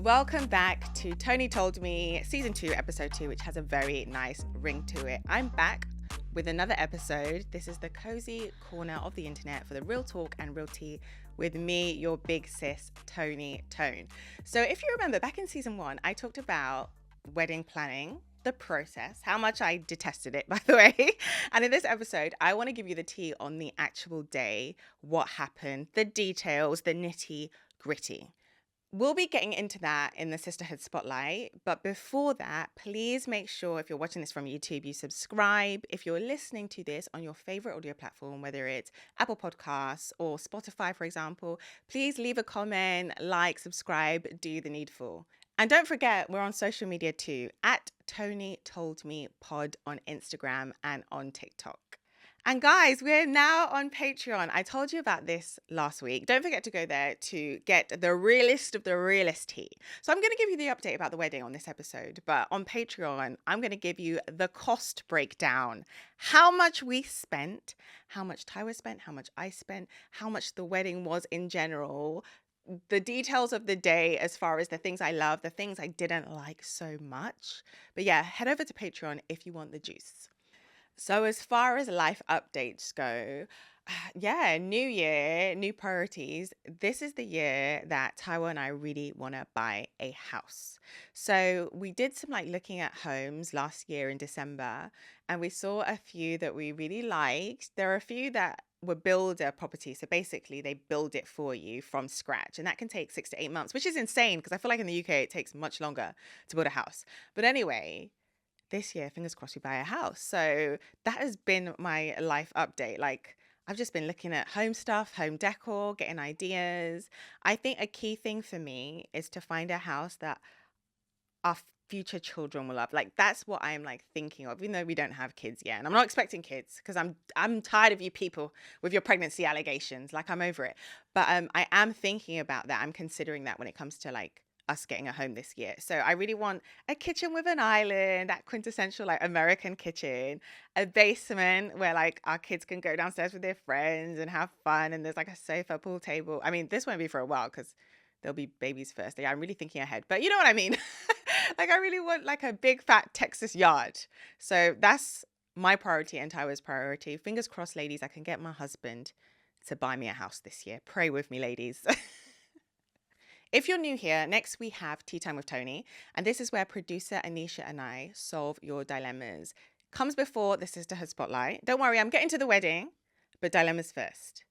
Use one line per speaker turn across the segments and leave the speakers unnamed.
Welcome back to Toni Told Me, Season 2, Episode 2, which has a very nice ring to it. I'm back with another episode. This is the cozy corner of the internet for the real talk and real tea with me, your big sis, Toni Tone. So if you remember, back in Season 1, I talked about wedding planning, the process, how much I detested it, by the way. And in this episode, I want to give you the tea on the actual day, what happened, the details, the nitty gritty. We'll be getting into that in the Sisterhood Spotlight. But before that, please make sure if you're watching this from YouTube, you subscribe. If you're listening to this on your favorite audio platform, whether it's Apple Podcasts or Spotify, for example, please leave a comment, like, subscribe, do the needful. And don't forget, we're on social media too, at Toni Told Me Pod on Instagram and on TikTok. And guys, we're now on Patreon. I told you about this last week. Don't forget to go there to get the realest of the realist tea. So I'm going to give you the update about the wedding on this episode. But on Patreon, I'm going to give you the cost breakdown. How much we spent, how much Tywa spent, how much I spent, how much the wedding was in general, the details of the day as far as the things I love, the things I didn't like so much. But yeah, head over to Patreon if you want the juice. So as far as life updates go, yeah, new year, new priorities. This is the year that Taiwan and I really want to buy a house. So we did some looking at homes last year in December, and we saw a few that we really liked. There are a few that were builder properties. So basically they build it for you from scratch, and that can take 6 to 8 months, which is insane because I feel like in the UK it takes much longer to build a house. But anyway, this year, fingers crossed, we buy a house. So that has been my life update. I've just been looking at home stuff, home decor, getting ideas. I think a key thing for me is to find a house that our future children will love. That's what I'm thinking of, even though we don't have kids yet. And I'm not expecting kids because I'm tired of you people with your pregnancy allegations. I'm over it. But I am thinking about that. I'm considering that when it comes to us getting a home this year. So I really want a kitchen with an island, that quintessential American kitchen, a basement where our kids can go downstairs with their friends and have fun, and there's a sofa, pool table. I mean, this won't be for a while because there'll be babies first. Yeah, I'm really thinking ahead, but you know what I mean. I really want a big fat Texas yard. So that's my priority and Tyler's priority. Fingers crossed, ladies, I can get my husband to buy me a house this year. Pray with me, ladies. If you're new here, next we have Tea Time with Toni, and this is where producer Anisha and I solve your dilemmas. Comes before the Sisterhood Spotlight. Don't worry, I'm getting to the wedding, but dilemmas first.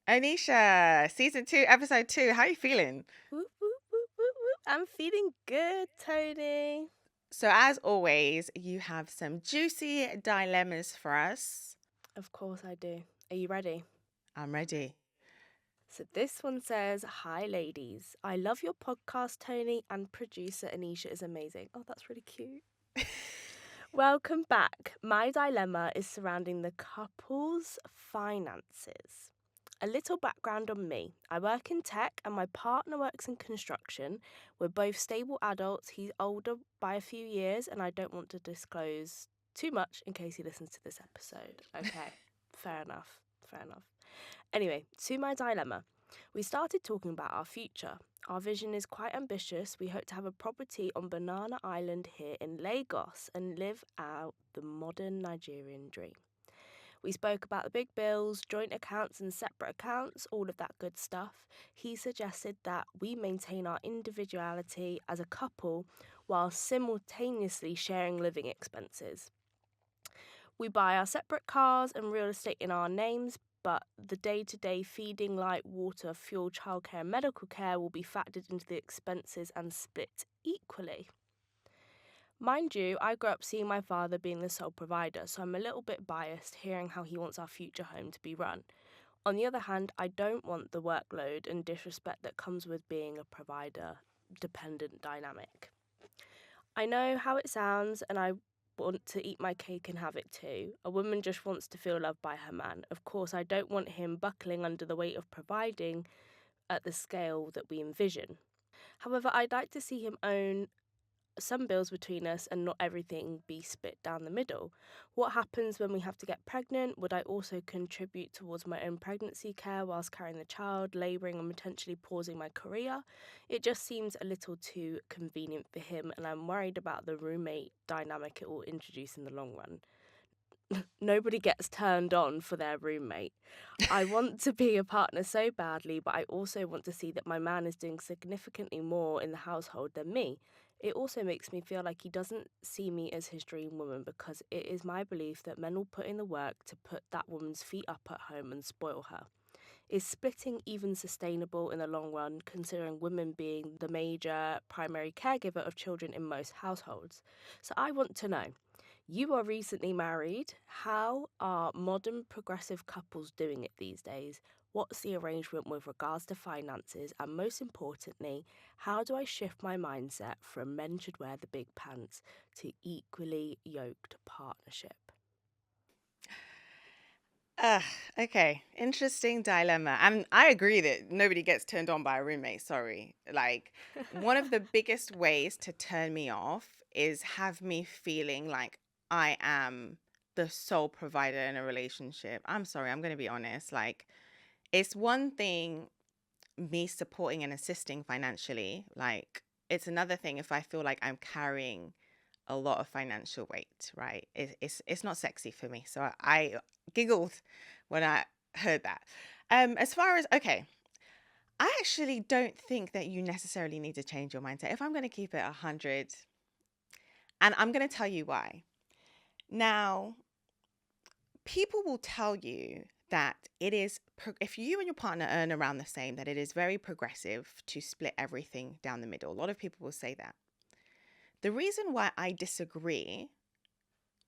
Anisha, Season 2, Episode 2, how are you feeling?
Whoop, whoop, whoop, whoop, whoop. I'm feeling good, Toni.
So as always, you have some juicy dilemmas for us.
Of course I do. Are you ready?
I'm ready.
So this one says, "Hi ladies. I love your podcast, Toni, and producer Anisha is amazing." Oh, that's really cute. Welcome back. My dilemma is surrounding the couple's finances. A little background on me. I work in tech and my partner works in construction. We're both stable adults. He's older by a few years and I don't want to disclose too much in case he listens to this episode. Okay, fair enough. Anyway, to my dilemma. We started talking about our future. Our vision is quite ambitious. We hope to have a property on Banana Island here in Lagos and live out the modern Nigerian dream. We spoke about the big bills, joint accounts and separate accounts, all of that good stuff. He suggested that we maintain our individuality as a couple while simultaneously sharing living expenses. We buy our separate cars and real estate in our names, but the day-to-day feeding, light, water, fuel, childcare and medical care will be factored into the expenses and split equally. Mind you, I grew up seeing my father being the sole provider, so I'm a little bit biased hearing how he wants our future home to be run. On the other hand, I don't want the workload and disrespect that comes with being a provider-dependent dynamic. I know how it sounds, and I want to eat my cake and have it too. A woman just wants to feel loved by her man. Of course, I don't want him buckling under the weight of providing at the scale that we envision. However, I'd like to see him own some bills between us and not everything be split down the middle? What happens when we have to get pregnant? Would I also contribute towards my own pregnancy care whilst carrying the child, labouring and potentially pausing my career? It just seems a little too convenient for him, and I'm worried about the roommate dynamic it will introduce in the long run. Nobody gets turned on for their roommate. I want to be a partner so badly, but I also want to see that my man is doing significantly more in the household than me. It also makes me feel like he doesn't see me as his dream woman, because it is my belief that men will put in the work to put that woman's feet up at home and spoil her. Is splitting even sustainable in the long run, considering women being the major primary caregiver of children in most households? So I want to know, you are recently married. How are modern progressive couples doing it these days? What's the arrangement with regards to finances? And most importantly, how do I shift my mindset from men should wear the big pants to equally yoked partnership?
Uh, okay, interesting dilemma. And I agree that nobody gets turned on by a roommate. Sorry. Like, one of the biggest ways to turn me off is have me feeling like I am the sole provider in a relationship. I'm sorry, I'm going to be honest. Like, it's one thing me supporting and assisting financially. Like, it's another thing if I feel like I'm carrying a lot of financial weight, right? It's not sexy for me. So I giggled when I heard that. As far as, okay, I actually don't think that you necessarily need to change your mindset. If I'm going to keep it 100, and I'm going to tell you why. Now, people will tell you that it is, if you and your partner earn around the same, that it is very progressive to split everything down the middle. A lot of people will say that. The reason why I disagree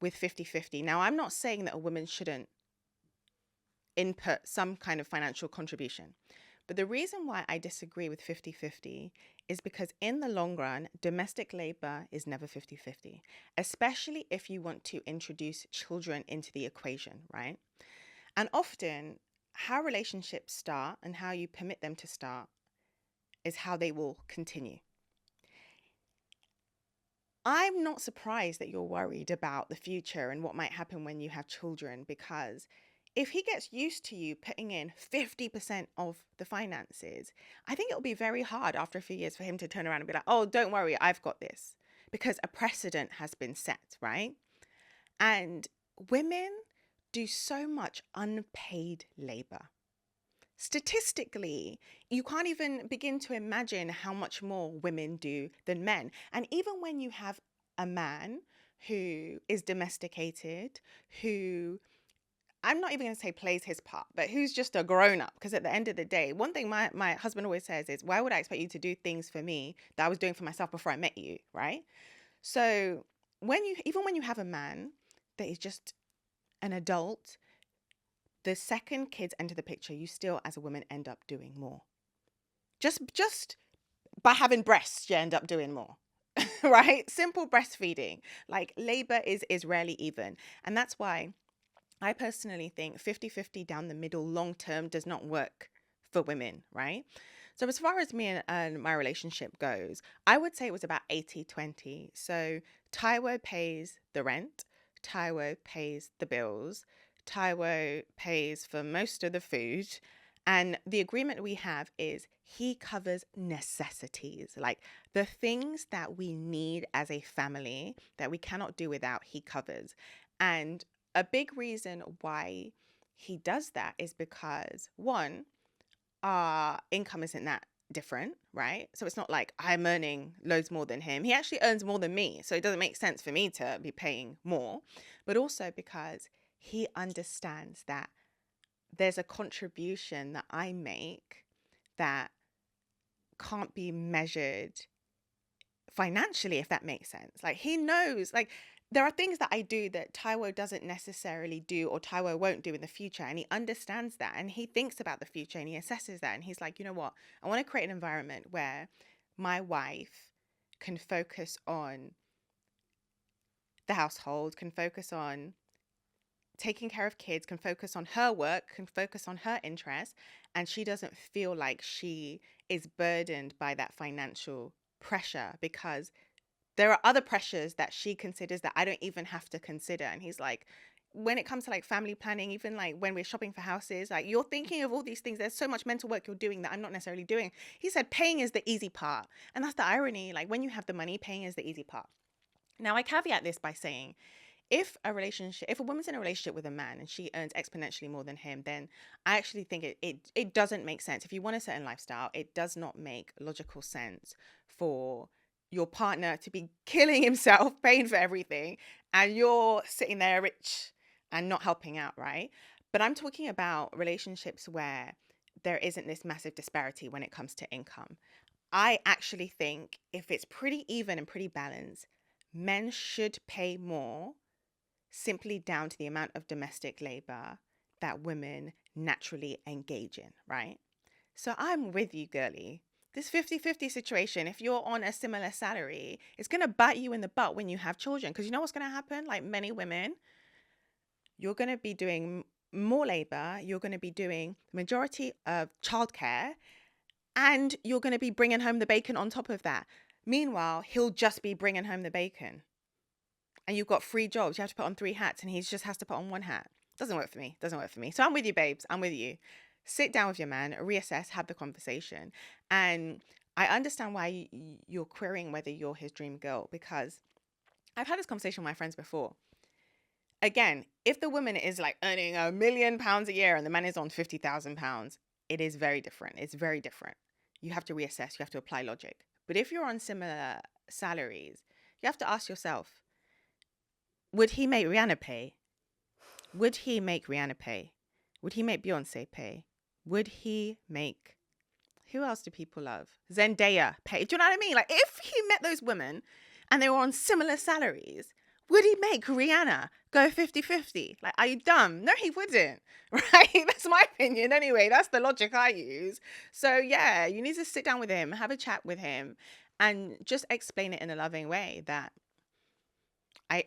with 50-50, now I'm not saying that a woman shouldn't input some kind of financial contribution, but the reason why I disagree with 50-50 is because in the long run, domestic labor is never 50-50, especially if you want to introduce children into the equation, right? And often how relationships start and how you permit them to start is how they will continue. I'm not surprised that you're worried about the future and what might happen when you have children, because if he gets used to you putting in 50% of the finances, I think it'll be very hard after a few years for him to turn around and be like, oh, don't worry, I've got this, because a precedent has been set, right? And women do so much unpaid labor. Statistically, you can't even begin to imagine how much more women do than men. And even when you have a man who is domesticated, who, I'm not even going to say plays his part, but who's just a grown up, because at the end of the day, one thing my husband always says is, why would I expect you to do things for me that I was doing for myself before I met you, right? So even when you have a man that is just an adult, the second kids enter the picture, you still, as a woman, end up doing more. Just by having breasts, you end up doing more, right? Simple breastfeeding. Like, labor is rarely even. And that's why I personally think 50-50 down the middle long term does not work for women, right? So as far as me and my relationship goes, I would say it was about 80-20. So Taiwo pays the rent, Taiwo pays the bills, Taiwo pays for most of the food. And the agreement we have is he covers necessities, like the things that we need as a family that we cannot do without, he covers. And a big reason why he does that is because, one, our income isn't that different, right? So it's not like I'm earning loads more than him. He actually earns more than me. So it doesn't make sense for me to be paying more. But also because he understands that there's a contribution that I make that can't be measured financially, if that makes sense. Like, he knows, like, there are things that I do that Taiwo doesn't necessarily do, or Taiwo won't do in the future. And he understands that, and he thinks about the future, and he assesses that. And he's like, you know what? I want to create an environment where my wife can focus on the household, can focus on taking care of kids, can focus on her work, can focus on her interests, and she doesn't feel like she is burdened by that financial pressure, because there are other pressures that she considers that I don't even have to consider. And he's like, when it comes to like family planning, even like when we're shopping for houses, like you're thinking of all these things. There's so much mental work you're doing that I'm not necessarily doing. He said paying is the easy part. And that's the irony. Like when you have the money, paying is the easy part. Now, I caveat this by saying if a woman's in a relationship with a man and she earns exponentially more than him, then I actually think it doesn't make sense. If you want a certain lifestyle, it does not make logical sense for your partner to be killing himself, paying for everything, and you're sitting there rich and not helping out, right? But I'm talking about relationships where there isn't this massive disparity when it comes to income. I actually think if it's pretty even and pretty balanced, men should pay more simply down to the amount of domestic labor that women naturally engage in, right? So I'm with you, girly. This 50-50 situation, if you're on a similar salary, it's going to bite you in the butt when you have children. Because you know what's going to happen? Like many women, you're going to be doing more labor. You're going to be doing the majority of childcare. And you're going to be bringing home the bacon on top of that. Meanwhile, he'll just be bringing home the bacon. And you've got 3 jobs. You have to put on 3 hats and he just has to put on 1 hat. Doesn't work for me. Doesn't work for me. So I'm with you, babes. I'm with you. Sit down with your man, reassess, have the conversation. And I understand why you're querying whether you're his dream girl, because I've had this conversation with my friends before. Again, if the woman is like earning £1 million a year and the man is on £50,000, it is very different. It's very different. You have to reassess. You have to apply logic. But if you're on similar salaries, you have to ask yourself, would he make Rihanna pay? Would he make Rihanna pay? Would he make Beyonce pay? Would he make, who else do people love? Zendaya pay? Do you know what I mean? Like if he met those women and they were on similar salaries, would he make Rihanna go 50-50? Like, are you dumb? No, he wouldn't, right? That's my opinion anyway. That's the logic I use. So yeah, you need to sit down with him, have a chat with him, and just explain it in a loving way that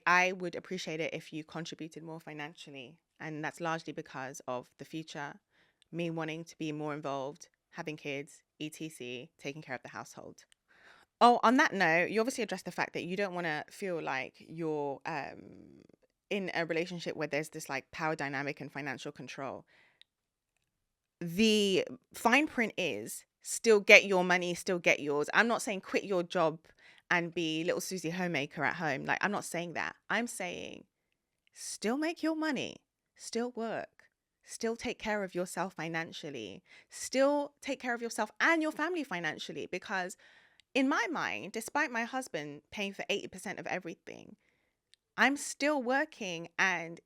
I would appreciate it if you contributed more financially. And that's largely because of the future, me wanting to be more involved, having kids, etc., taking care of the household. Oh, on that note, you obviously addressed the fact that you don't want to feel like you're in a relationship where there's this like power dynamic and financial control. The fine print is still get your money, still get yours. I'm not saying quit your job and be little Susie homemaker at home. Like, I'm not saying that. I'm saying still make your money, still work, still take care of yourself financially, still take care of yourself and your family financially. Because in my mind, despite my husband paying for 80% of everything, I'm still working and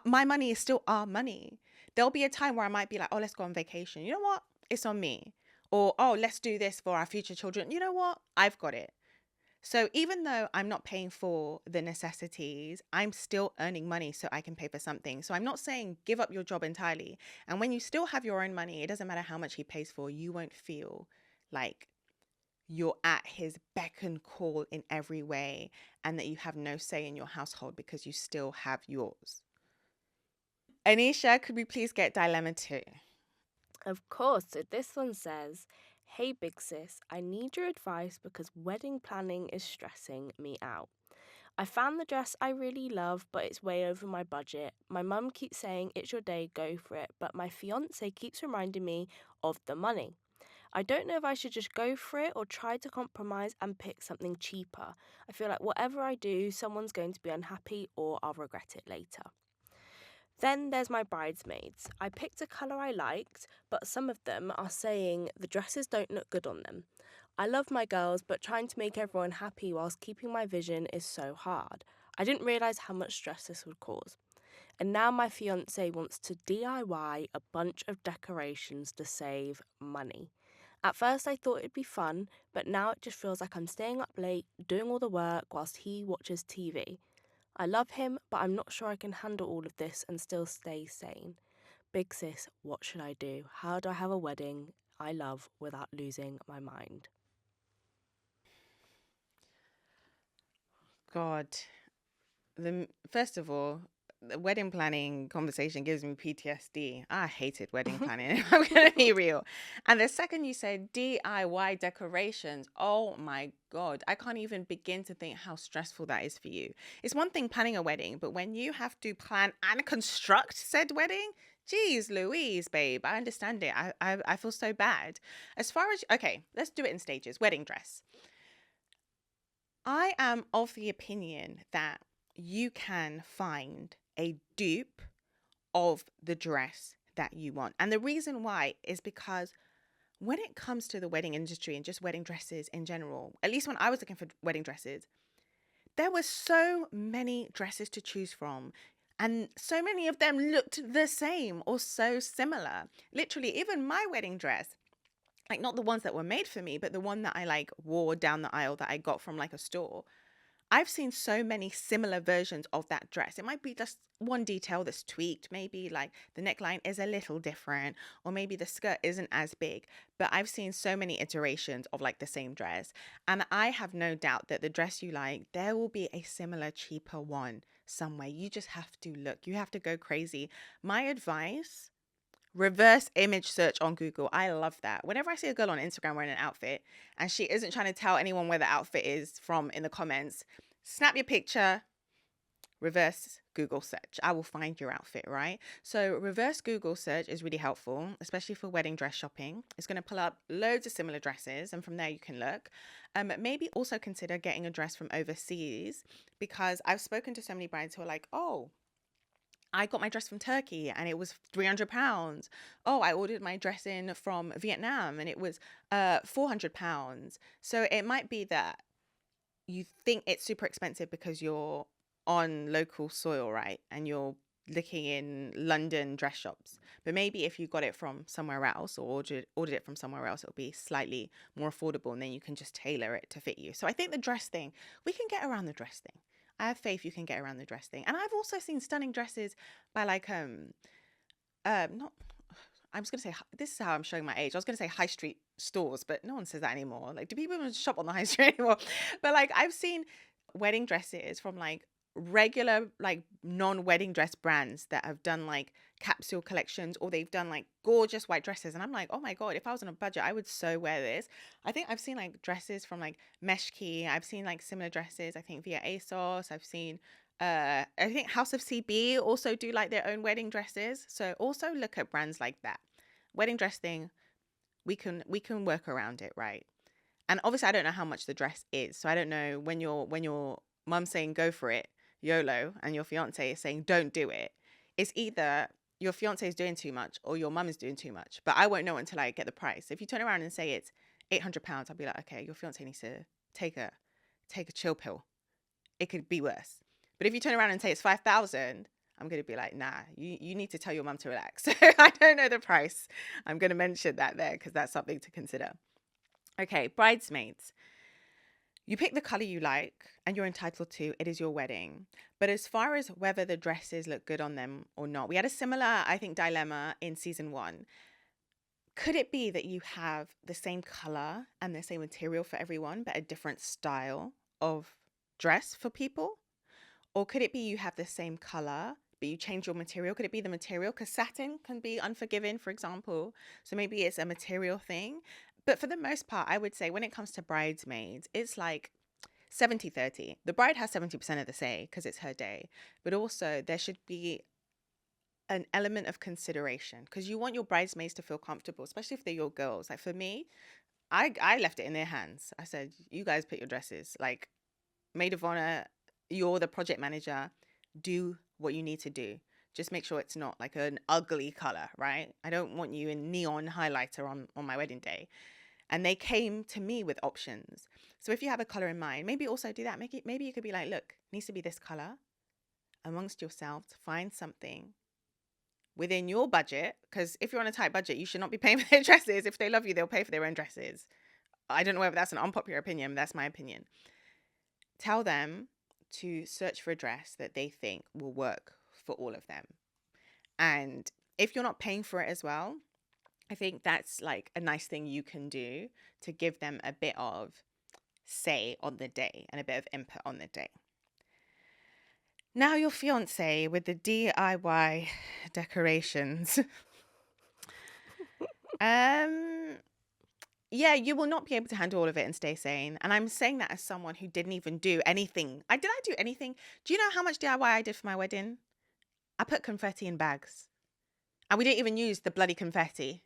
my money is still our money. There'll be a time where I might be like, oh, let's go on vacation. You know what? It's on me. Or, oh, let's do this for our future children. You know what? I've got it. So even though I'm not paying for the necessities, I'm still earning money so I can pay for something. So I'm not saying give up your job entirely. And when you still have your own money, it doesn't matter how much he pays for, you won't feel like you're at his beck and call in every way and that you have no say in your household because you still have yours. Anisha, could we please get dilemma 2?
Of course. So this one says, hey, big sis, I need your advice because wedding planning is stressing me out. I found the dress I really love, but it's way over my budget. My mum keeps saying, it's your day, go for it, but my fiance keeps reminding me of the money. I don't know if I should just go for it or try to compromise and pick something cheaper. I feel like whatever I do, someone's going to be unhappy or I'll regret it later. Then there's my bridesmaids. I picked a colour I liked, but some of them are saying the dresses don't look good on them. I love my girls, but trying to make everyone happy whilst keeping my vision is so hard. I didn't realise how much stress this would cause. And now my fiance wants to DIY a bunch of decorations to save money. At first I thought it'd be fun, but now it just feels like I'm staying up late, doing all the work whilst he watches TV. I love him, but I'm not sure I can handle all of this and still stay sane. Big sis, what should I do? How do I have a wedding I love without losing my mind?
God, first of all, the wedding planning conversation gives me PTSD. I hated wedding planning. I'm going to be real. And the second you said DIY decorations, oh my God, I can't even begin to think how stressful that is for you. It's one thing planning a wedding, but when you have to plan and construct said wedding, geez, Louise, babe, I understand it. I feel so bad. As far as, okay, let's do it in stages. Wedding dress. I am of the opinion that you can find a dupe of the dress that you want. And the reason why is because when it comes to the wedding industry and just wedding dresses in general, at least when I was looking for wedding dresses, there were so many dresses to choose from. And so many of them looked the same or so similar. Literally, even my wedding dress, like not the ones that were made for me, but the one that I like wore down the aisle that I got from like a store. I've seen so many similar versions of that dress. It might be just one detail that's tweaked. Maybe like the neckline is a little different, or maybe the skirt isn't as big. But I've seen so many iterations of like the same dress. And I have no doubt that the dress you like, there will be a similar, cheaper one somewhere. You just have to look. You have to go crazy. My advice: reverse image search on Google. I love that. Whenever I see a girl on Instagram wearing an outfit and she isn't trying to tell anyone where the outfit is from in the comments, snap your picture, reverse Google search. I will find your outfit, right? So reverse Google search is really helpful, especially for wedding dress shopping. It's going to pull up loads of similar dresses, and from there you can look. Maybe also consider getting a dress from overseas, because I've spoken to so many brides who are like, oh, I got my dress from Turkey and it was £300. Oh, I ordered my dress in from Vietnam and it was £400. So it might be that you think it's super expensive because you're on local soil, right? And you're looking in London dress shops. But maybe if you got it from somewhere else or ordered it from somewhere else, it'll be slightly more affordable, and then you can just tailor it to fit you. So I think the dress thing, we can get around the dress thing. I have faith you can get around the dress thing. And I've also seen stunning dresses by like not I was gonna say, this is how I'm showing my age. I was gonna say high street stores, but no one says that anymore. Like, do people even shop on the high street anymore? But like, I've seen wedding dresses from like regular, like non-wedding dress brands that have done like capsule collections, or they've done like gorgeous white dresses. And I'm like, oh my God, if I was on a budget, I would so wear this. I think I've seen like dresses from like Meshki. I've seen like similar dresses, I think via ASOS. I've seen I think House of CB also do like their own wedding dresses. So also look at brands like that. Wedding dress thing, we can work around it, right? And obviously I don't know how much the dress is. So I don't know, when your mum's saying go for it, YOLO, and your fiance is saying don't do it. It's either your fiance is doing too much or your mum is doing too much. But I won't know until I get the price. If you turn around and say it's £800, I'll be like, okay, your fiance needs to take a chill pill. It could be worse. But if you turn around and say it's 5,000, I'm going to be like, nah, you need to tell your mum to relax. I don't know the price. I'm going to mention that there because that's something to consider. Okay, bridesmaids. You pick the color you like and you're entitled to. It is your wedding. But as far as whether the dresses look good on them or not, we had a similar, I think, dilemma in season 1. Could it be that you have the same color and the same material for everyone, but a different style of dress for people? Or could it be you have the same color, but you change your material? Could it be the material? Because satin can be unforgiving, for example. So maybe it's a material thing. But for the most part, I would say when it comes to bridesmaids, it's like 70-30. The bride has 70% of the say because it's her day. But also there should be an element of consideration, because you want your bridesmaids to feel comfortable, especially if they're your girls. Like for me, I left it in their hands. I said, you guys pick your dresses. Like, maid of honor, you're the project manager. Do what you need to do. Just make sure it's not like an ugly color, right? I don't want you in neon highlighter on my wedding day. And they came to me with options. So if you have a color in mind, maybe also do that. Maybe you could be like, look, it needs to be this color. Amongst yourselves, find something within your budget, because if you're on a tight budget, you should not be paying for their dresses. If they love you, they'll pay for their own dresses. I don't know whether that's an unpopular opinion, but that's my opinion. Tell them to search for a dress that they think will work for all of them. And if you're not paying for it as well, I think that's like a nice thing you can do to give them a bit of say on the day and a bit of input on the day. Now your fiance with the DIY decorations. um yeah, you will not be able to handle all of it and stay sane. And I'm saying that as someone who didn't even do anything. I do anything? Do you know how much DIY I did for my wedding? I put confetti in bags. And we didn't even use the bloody confetti.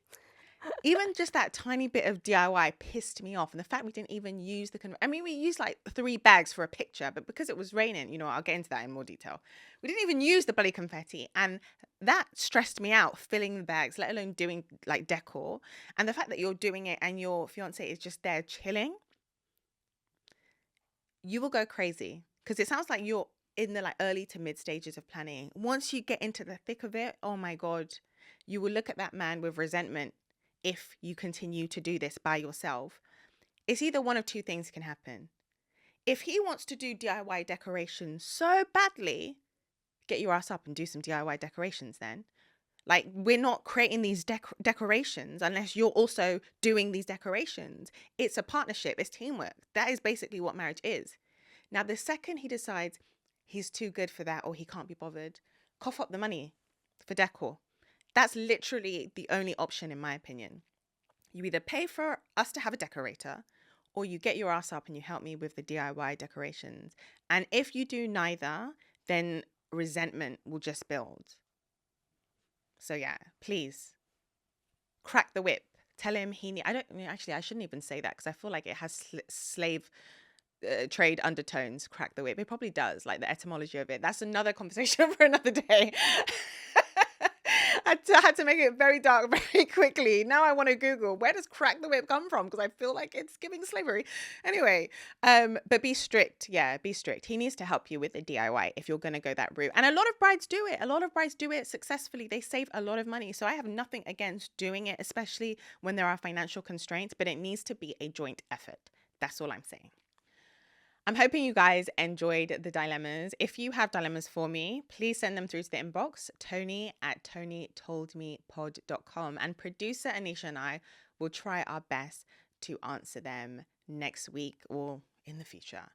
Even just that tiny bit of DIY pissed me off. And the fact we didn't even use I mean, we used like 3 bags for a picture, but because it was raining, I'll get into that in more detail. We didn't even use the bloody confetti. And that stressed me out, filling the bags, let alone doing like decor. And the fact that you're doing it and your fiance is just there chilling, you will go crazy. Because it sounds like you're in the like early to mid stages of planning. Once you get into the thick of it, oh my God, you will look at that man with resentment if you continue to do this by yourself. It's either one of two things can happen. If he wants to do DIY decorations so badly, get your ass up and do some DIY decorations then. Like, we're not creating these decorations unless you're also doing these decorations. It's a partnership. It's teamwork. That is basically what marriage is. Now, the second he decides he's too good for that or he can't be bothered, cough up the money for decor. That's literally the only option, in my opinion. You either pay for us to have a decorator or you get your ass up and you help me with the DIY decorations. And if you do neither, then resentment will just build. So yeah, please crack the whip. Tell him I shouldn't even say that because I feel like it has slave trade undertones. Crack the whip. It probably does, like the etymology of it. That's another conversation for another day. I had to make it very dark very quickly. Now I want to Google, where does crack the whip come from? Because I feel like it's giving slavery. Anyway, but be strict. Yeah, be strict. He needs to help you with the DIY if you're going to go that route. And a lot of brides do it. A lot of brides do it successfully. They save a lot of money. So I have nothing against doing it, especially when there are financial constraints, but it needs to be a joint effort. That's all I'm saying. I'm hoping you guys enjoyed the dilemmas. If you have dilemmas for me, please send them through to the inbox, tony@tonitoldmepod.com. And producer Anisha and I will try our best to answer them next week or in the future.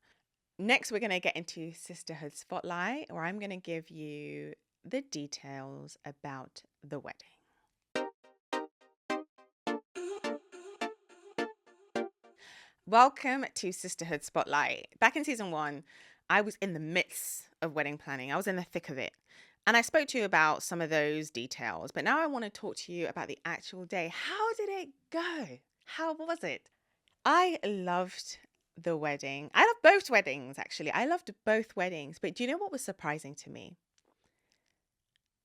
Next, we're going to get into Sisterhood Spotlight, where I'm going to give you the details about the wedding. Welcome to Sisterhood Spotlight. Back in season 1, I was in the midst of wedding planning. I was in the thick of it. And I spoke to you about some of those details. But now I want to talk to you about the actual day. How did it go? How was it? I loved the wedding. I loved both weddings, actually. I loved both weddings. But do you know what was surprising to me?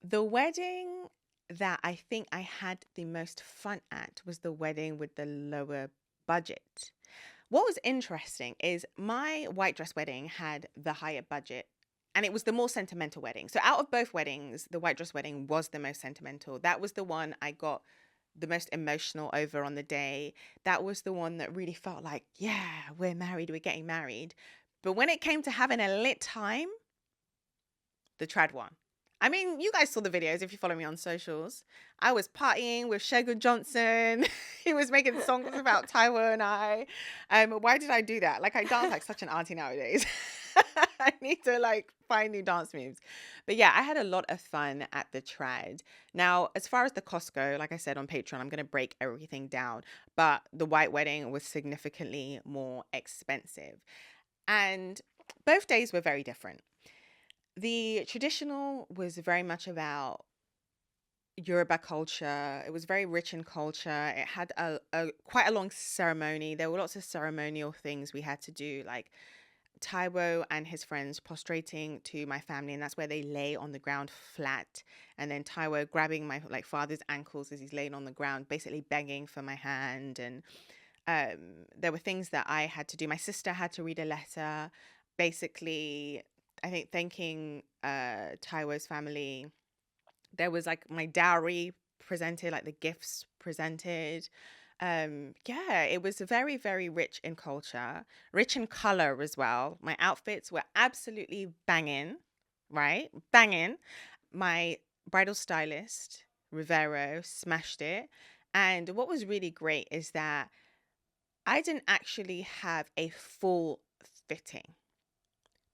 The wedding that I think I had the most fun at was the wedding with the lower budget. What was interesting is my white dress wedding had the higher budget and it was the more sentimental wedding. So out of both weddings, the white dress wedding was the most sentimental. That was the one I got the most emotional over on the day. That was the one that really felt like, yeah, we're married, we're getting married. But when it came to having a lit time, the trad one. I mean, you guys saw the videos if you follow me on socials. I was partying with Shego Johnson. He was making songs about Taiwo and I. Why did I do that? Like, I dance like such an auntie nowadays. I need to like find new dance moves. But yeah, I had a lot of fun at the trad. Now, as far as the cost go, like I said on Patreon, I'm going to break everything down. But the white wedding was significantly more expensive. And both days were very different. The traditional was very much about Yoruba culture. It was very rich in culture. It had a quite a long ceremony. There were lots of ceremonial things we had to do, like Taiwo and his friends prostrating to my family, and that's where they lay on the ground flat, and then Taiwo grabbing my like father's ankles as he's laying on the ground, basically begging for my hand. And there were things that I had to do. My sister had to read a letter, basically I think thanking Taiwo's family. There was like my dowry presented, like the gifts presented. Yeah, it was very, very rich in culture, rich in color as well. My outfits were absolutely banging, right? Banging. My bridal stylist, Rivero, smashed it. And what was really great is that I didn't actually have a full fitting,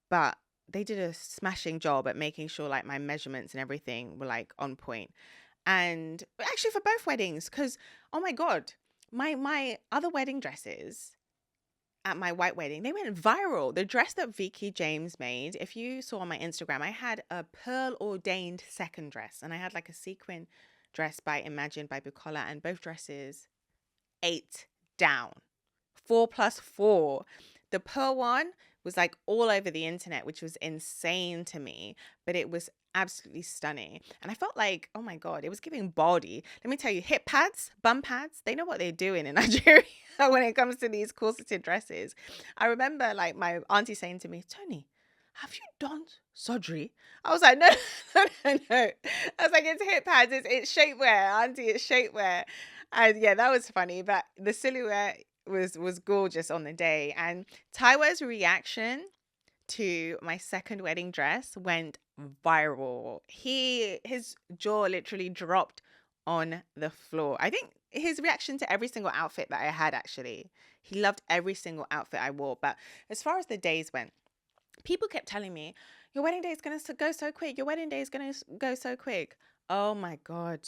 but they did a smashing job at making sure like my measurements and everything were like on point. And actually for both weddings, because oh my God, my other wedding dresses at my white wedding, they went viral. The dress that Vicky James made, if you saw on my Instagram, I had a pearl ordained second dress, and I had like a sequin dress by Imagine by Bucola, and both dresses 8 down, 4+4. The pearl one was like all over the internet, which was insane to me, but it was absolutely stunning. And I felt like, oh my God, it was giving body. Let me tell you, hip pads, bum pads, they know what they're doing in Nigeria when it comes to these corseted dresses. I remember like my auntie saying to me, Tony, have you done surgery? I was like, no, no. I was like, it's hip pads, it's shapewear, auntie, it's shapewear. And yeah, that was funny. But the silhouette was gorgeous on the day. And Taiwo's reaction to my second wedding dress went viral. His jaw literally dropped on the floor. I think his reaction to every single outfit that I had, actually. He loved every single outfit I wore. But as far as the days went, people kept telling me, your wedding day is going to go so quick. Your wedding day is going to go so quick. Oh my God.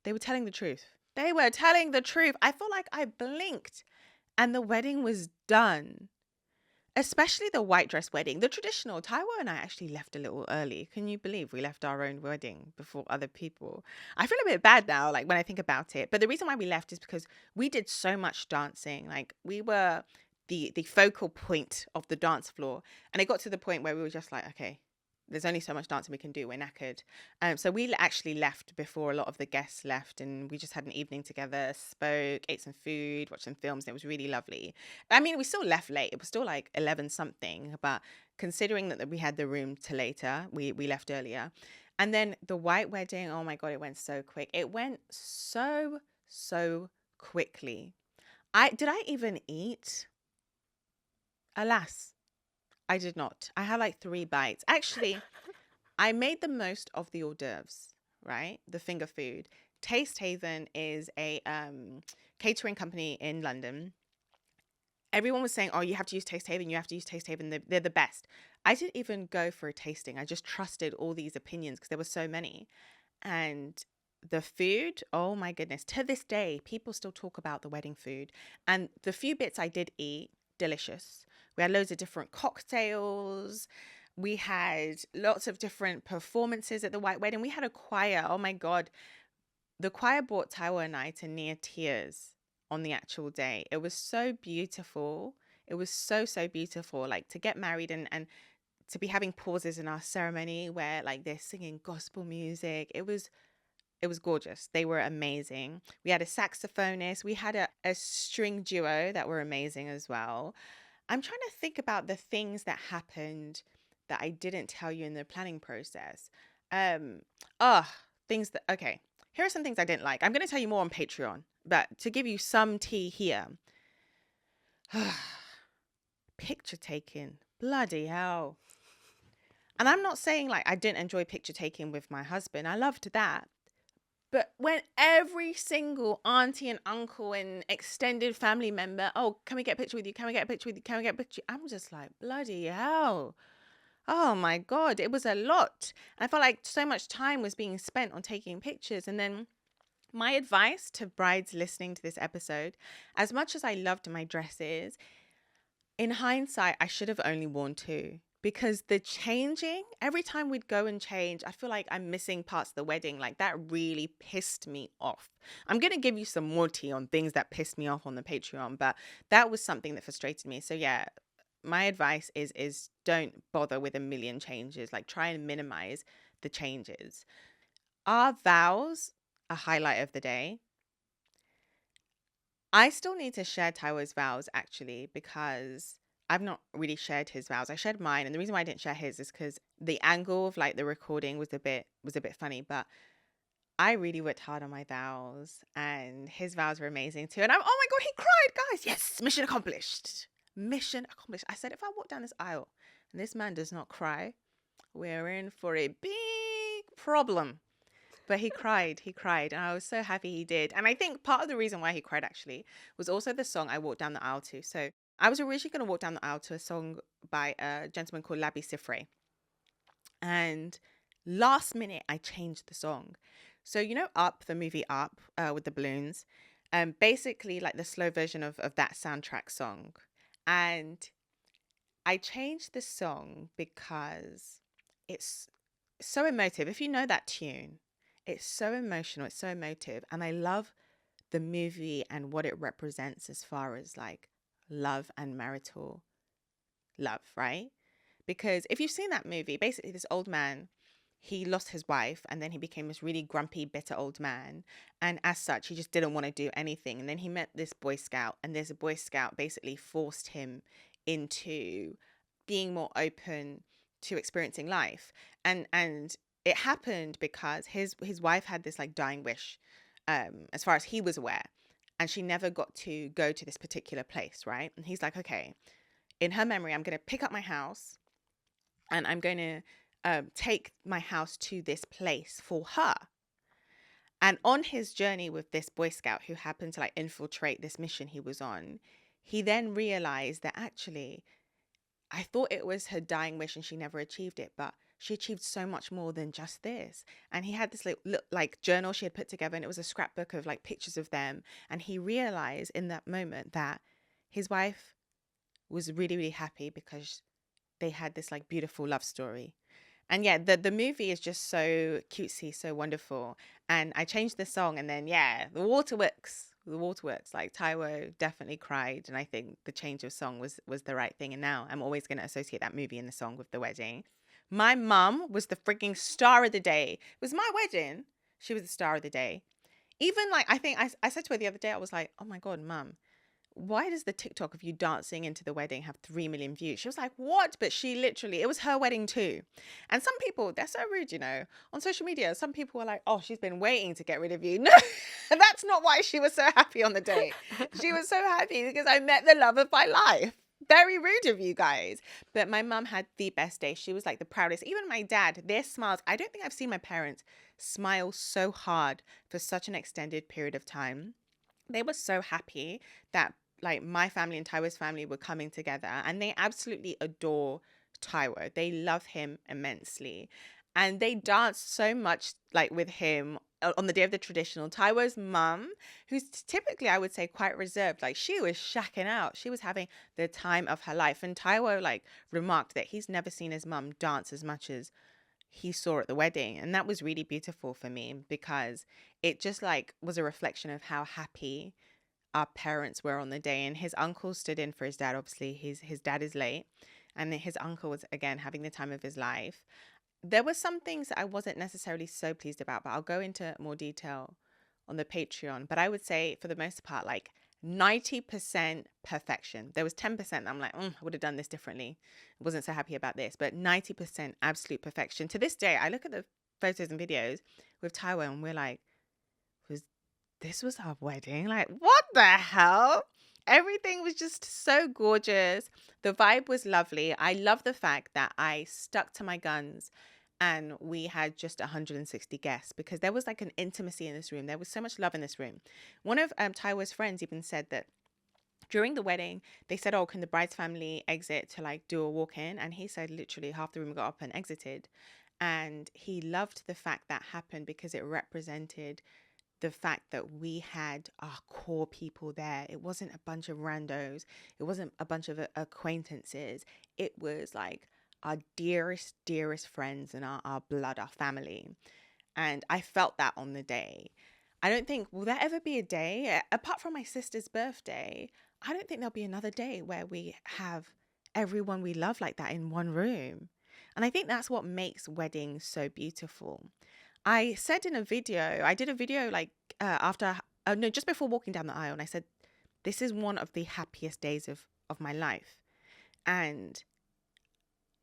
They were telling the truth. They were telling the truth. I felt like I blinked and the wedding was done. Especially the white dress wedding. The traditional, Taiwo and I actually left a little early. Can you believe we left our own wedding before other people? I feel a bit bad now, like when I think about it. But the reason why we left is because we did so much dancing. Like we were the focal point of the dance floor. And it got to the point where we were just like, okay, there's only so much dancing we can do. We're knackered. So we actually left before a lot of the guests left, and we just had an evening together, spoke, ate some food, watched some films, and it was really lovely. I mean, we still left late. It was still like 11 something, but considering that we had the room to later, we left earlier. And then the white wedding, oh my God, it went so quick. It went so quickly. Did I even eat? Alas, I did not. I had like 3 bites. Actually, I made the most of the hors d'oeuvres, right? The finger food. Taste Haven is a catering company in London. Everyone was saying, oh, you have to use Taste Haven. You have to use Taste Haven. They're the best. I didn't even go for a tasting. I just trusted all these opinions because there were so many. And the food, oh my goodness. To this day, people still talk about the wedding food. And the few bits I did eat, delicious. We had loads of different cocktails. We had lots of different performances at the white wedding. We had a choir. Oh my God. The choir brought Taiwo and I to near tears on the actual day. It was so beautiful. It was so beautiful. Like to get married and to be having pauses in our ceremony where like they're singing gospel music. It was gorgeous. They were amazing. We had a saxophonist. We had a string duo that were amazing as well. I'm trying to think about the things that happened that I didn't tell you in the planning process. Things that, okay. Here are some things I didn't like. I'm going to tell you more on Patreon, but to give you some tea here. Picture taking. Bloody hell. And I'm not saying like I didn't enjoy picture taking with my husband. I loved that. But when every single auntie and uncle and extended family member, oh, can we get a picture with you? Can we get a picture with you? Can we get a picture? I'm just like, bloody hell. Oh my God, it was a lot. I felt like so much time was being spent on taking pictures. And then my advice to brides listening to this episode, as much as I loved my dresses, in hindsight, I should have only worn 2. Because the changing, every time we'd go and change, I feel like I'm missing parts of the wedding. Like that really pissed me off. I'm going to give you some more tea on things that pissed me off on the Patreon, but that was something that frustrated me. So yeah, my advice is don't bother with a million changes. Like try and minimize the changes. Our vows, a highlight of the day. I still need to share Taiwo's vows actually because I've not really shared his vows. I shared mine, and the reason why I didn't share his is because the angle of like the recording was a bit funny. But I really worked hard on my vows, and his vows were amazing too. And oh my God, he cried, guys! Yes, mission accomplished. Mission accomplished. I said, if I walk down this aisle and this man does not cry, we're in for a big problem. But he cried, and I was so happy he did. And I think part of the reason why he cried actually was also the song I walked down the aisle to. So I was originally going to walk down the aisle to a song by a gentleman called Labi Siffre. And last minute, I changed the song. So, you know, Up, the movie Up, with the balloons, basically like the slow version of that soundtrack song. And I changed the song because it's so emotive. If you know that tune, it's so emotional, it's so emotive. And I love the movie and what it represents as far as like love and marital love, right? Because if you've seen that movie, basically this old man, he lost his wife and then he became this really grumpy, bitter old man. And as such, he just didn't want to do anything. And then he met this Boy Scout, and this Boy Scout basically forced him into being more open to experiencing life. And it happened because his wife had this like dying wish, as far as he was aware. And she never got to go to this particular place, right? And he's like, okay, in her memory, I'm going to pick up my house and I'm going to take my house to this place for her. And on his journey with this Boy Scout who happened to like infiltrate this mission he was on, he then realized that actually, I thought it was her dying wish and she never achieved it, but she achieved so much more than just this. And he had this like journal she had put together, and it was a scrapbook of like pictures of them. And he realized in that moment that his wife was really, really happy because they had this like beautiful love story. And yeah, the movie is just so cutesy, so wonderful. And I changed the song, and then yeah, the waterworks. The waterworks. Like Taiwo definitely cried, and I think the change of song was the right thing. And now I'm always going to associate that movie and the song with the wedding. My mum was the freaking star of the day. It was my wedding. She was the star of the day. Even like I think I said to her the other day, I was like, oh my god, mum, why does the TikTok of you dancing into the wedding have 3 million views? She was like, what? But she literally, it was her wedding too. And some people, they're so rude, you know, on social media. Some people are like, oh, she's been waiting to get rid of you. No, that's not why she was so happy on the day. She was so happy because I met the love of my life. Very rude of you guys. But my mum had the best day. She was like the proudest. Even my dad, their smiles. I don't think I've seen my parents smile so hard for such an extended period of time. They were so happy that like my family and Taiwo's family were coming together, and they absolutely adore Taiwo. They love him immensely. And they danced so much like with him on the day of the traditional. Taiwo's mum, who's typically, I would say, quite reserved, like she was shacking out. She was having the time of her life. And Taiwo like remarked that he's never seen his mum dance as much as he saw at the wedding. And that was really beautiful for me because it just like was a reflection of how happy our parents were on the day. And his uncle stood in for his dad. Obviously his dad is late, and his uncle was again having the time of his life. There were some things that I wasn't necessarily so pleased about, but I'll go into more detail on the Patreon. But I would say for the most part, like 90% perfection. There was 10% that I'm like, I would have done this differently. I wasn't so happy about this, but 90% absolute perfection. To this day, I look at the photos and videos with Taiwo and we're like, this was our wedding? Like, what the hell? Everything was just so gorgeous. The vibe was lovely. I love the fact that I stuck to my guns and we had just 160 guests because there was like an intimacy in this room. There was so much love in this room. One of Taiwo's friends even said that during the wedding, they said, oh, can the bride's family exit to like do a walk in? And he said literally half the room got up and exited. And he loved the fact that happened because it represented the fact that we had our core people there. It wasn't a bunch of randos. It wasn't a bunch of acquaintances. It was like our dearest, dearest friends and our blood, our family. And I felt that on the day. I don't think, will there ever be a day, apart from my sister's birthday, I don't think there'll be another day where we have everyone we love like that in one room. And I think that's what makes weddings so beautiful. I said in a video, I did a video like just before walking down the aisle, and I said, this is one of the happiest days of my life. And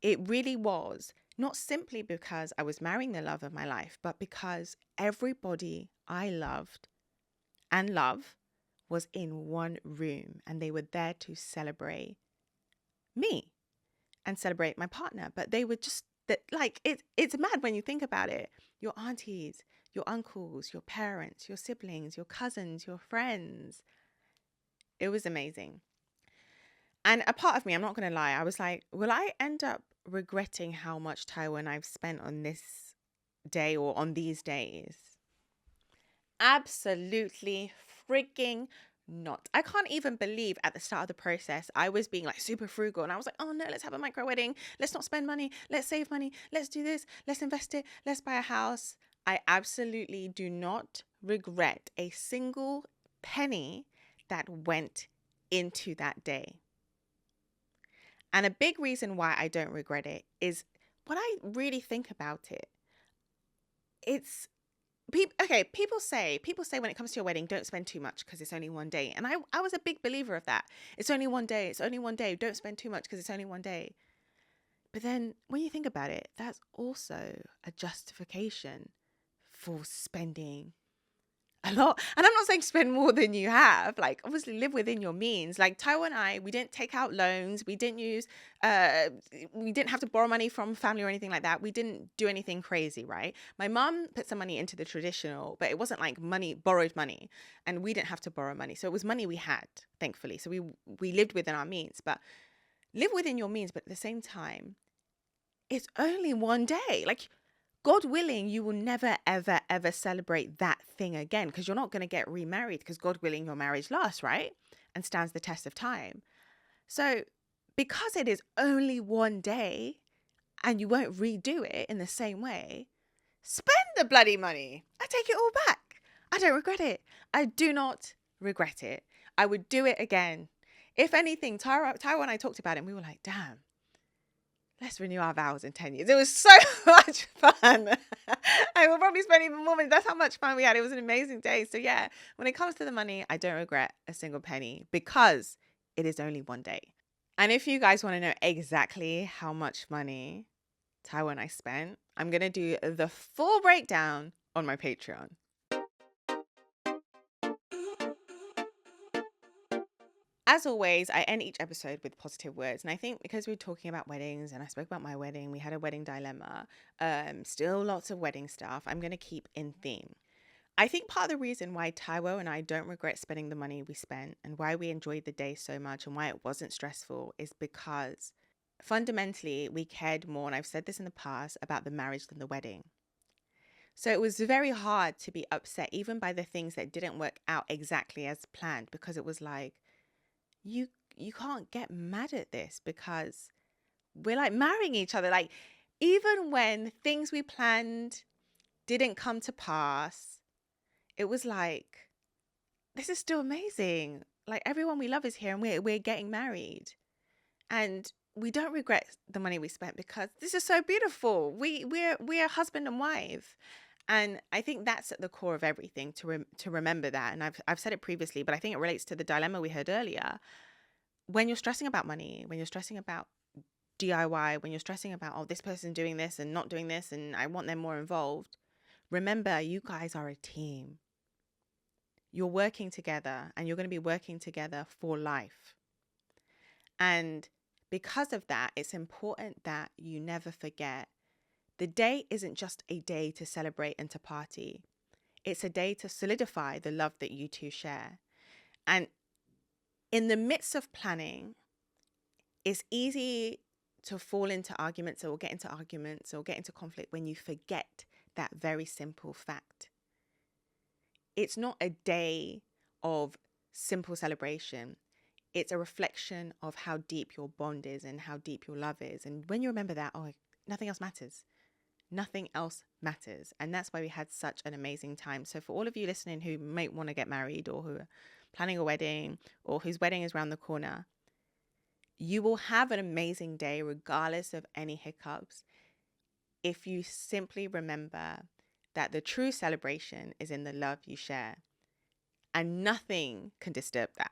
it really was not simply because I was marrying the love of my life, but because everybody I loved and love was in one room, and they were there to celebrate me and celebrate my partner. But they were just that, like, it's mad when you think about it. Your aunties, your uncles, your parents, your siblings, your cousins, your friends. It was amazing. And a part of me, I'm not going to lie, I was like, will I end up regretting how much Taiwan I've spent on this day or on these days? Absolutely freaking not. I can't even believe at the start of the process, I was being like super frugal and I was like, oh no, let's have a micro wedding. Let's not spend money. Let's save money. Let's do this. Let's invest it. Let's buy a house. I absolutely do not regret a single penny that went into that day. And a big reason why I don't regret it is when I really think about it, it's people say when it comes to your wedding, don't spend too much because it's only one day. And I was a big believer of that. It's only one day. It's only one day. Don't spend too much because it's only one day. But then when you think about it, that's also a justification for spending a lot. And I'm not saying spend more than you have. Like, obviously live within your means. Like Taiwan and I, we didn't take out loans. We didn't we didn't have to borrow money from family or anything like that. We didn't do anything crazy, right? My mum put some money into the traditional, but it wasn't like borrowed money. And we didn't have to borrow money. So it was money we had, thankfully. So we lived within our means. But live within your means, but at the same time, it's only one day. Like, God willing, you will never, ever, ever celebrate that thing again because you're not going to get remarried because God willing, your marriage lasts, right? And stands the test of time. So because it is only one day and you won't redo it in the same way, spend the bloody money. I take it all back. I don't regret it. I do not regret it. I would do it again. If anything, Tyra and I talked about it and we were like, damn. Let's renew our vows in 10 years. It was so much fun. I will probably spend even more money. That's how much fun we had. It was an amazing day. So yeah, when it comes to the money, I don't regret a single penny because it is only one day. And if you guys want to know exactly how much money Taiwan I spent, I'm going to do the full breakdown on my Patreon. As always, I end each episode with positive words. And I think because we're talking about weddings and I spoke about my wedding, we had a wedding dilemma, still lots of wedding stuff, I'm going to keep in theme. I think part of the reason why Taiwo and I don't regret spending the money we spent and why we enjoyed the day so much and why it wasn't stressful is because fundamentally we cared more, and I've said this in the past, about the marriage than the wedding. So it was very hard to be upset even by the things that didn't work out exactly as planned because it was like, you can't get mad at this because we're like marrying each other. Like, even when things we planned didn't come to pass, it was like, this is still amazing. Like, everyone we love is here and we're getting married. And we don't regret the money we spent because this is so beautiful. We're husband and wife. And I think that's at the core of everything, to remember that. And I've said it previously, but I think it relates to the dilemma we heard earlier. When you're stressing about money, when you're stressing about DIY, when you're stressing about, oh, this person's doing this and not doing this and I want them more involved, remember, you guys are a team. You're working together and you're going to be working together for life. And because of that, it's important that you never forget the day isn't just a day to celebrate and to party. It's a day to solidify the love that you two share. And in the midst of planning, it's easy to fall into arguments or get into conflict when you forget that very simple fact. It's not a day of simple celebration. It's a reflection of how deep your bond is and how deep your love is. And when you remember that, oh, nothing else matters. Nothing else matters. And that's why we had such an amazing time. So for all of you listening who might want to get married or who are planning a wedding or whose wedding is around the corner, you will have an amazing day regardless of any hiccups if you simply remember that the true celebration is in the love you share and nothing can disturb that.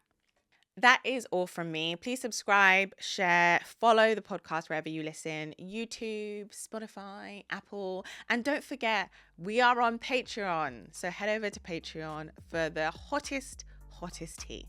That is all from me. Please subscribe, share, follow the podcast wherever you listen, YouTube, Spotify, Apple. And don't forget, we are on Patreon. So head over to Patreon for the hottest tea.